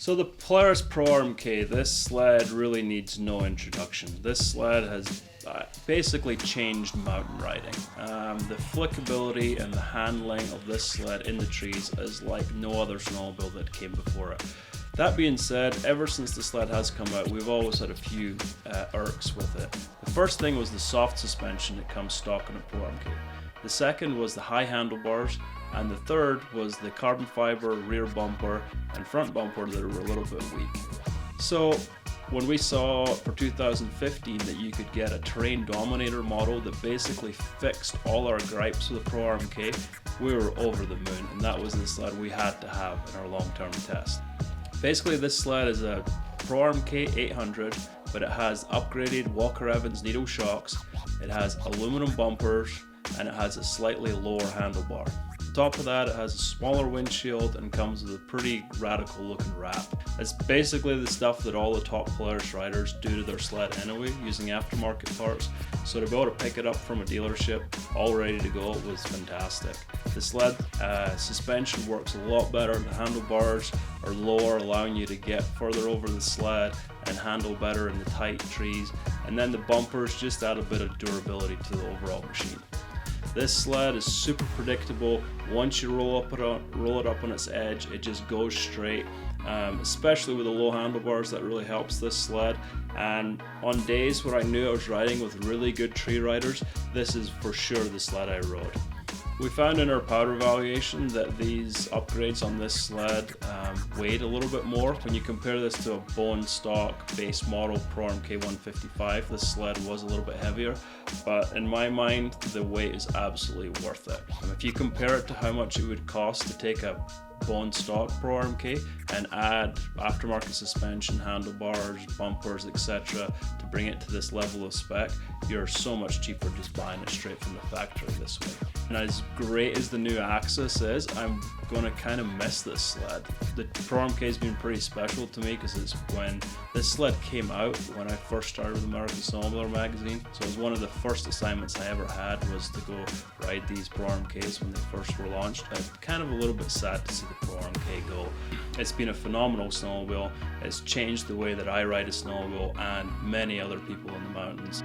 So the Polaris Pro-RMK, this sled really needs no introduction. This sled has basically changed mountain riding. The flickability and the handling of this sled in the trees is like no other snowmobile that came before it. That being said, ever since the sled has come out, we've always had a few irks with it. The first thing was the soft suspension that comes stock on a Pro-RMK. The second was the high handlebars, and the third was the carbon fiber rear bumper and front bumper that were a little bit weak. So when we saw for 2015 that you could get a terrain Dominator model that basically fixed all our gripes with the Pro-RMK, we were over the moon, and that was the sled we had to have in our long-term test. Basically, this sled is a Pro-RMK 800, but it has upgraded Walker Evans needle shocks, it has aluminum bumpers, and it has a slightly lower handlebar. On top of that, it has a smaller windshield and comes with a pretty radical looking wrap. It's basically the stuff that all the top Polaris riders do to their sled anyway, using aftermarket parts. So to be able to pick it up from a dealership all ready to go was fantastic. The sled suspension works a lot better. The handlebars are lower, allowing you to get further over the sled and handle better in the tight trees. And then the bumpers just add a bit of durability to the overall machine. This sled is super predictable. Once you roll it up on its edge, it just goes straight. Especially with the low handlebars, that really helps this sled. And on days where I knew I was riding with really good tree riders, this is for sure the sled I rode. We found in our powder evaluation that these upgrades on this sled weighed a little bit more. When you compare this to a bone stock base model Pro-RMK 155, this sled was a little bit heavier, but in my mind the weight is absolutely worth it. If you compare it to how much it would cost to take a bone stock Pro-RMK and add aftermarket suspension, handlebars, bumpers, etc. to bring it to this level of spec, you're so much cheaper just buying it straight from the factory this way. And as great as the new axis is, I'm going to kind of miss this sled. The Pro-RMK has been pretty special to me because it's when this sled came out when I first started with American Snowmobiler magazine. So it was one of the first assignments I ever had was to go ride these Pro-RMKs when they first were launched. I'm kind of a little bit sad to see the Pro-RMK go. It's been a phenomenal snowmobile. It's changed the way that I ride a snowmobile and many other people in the mountains.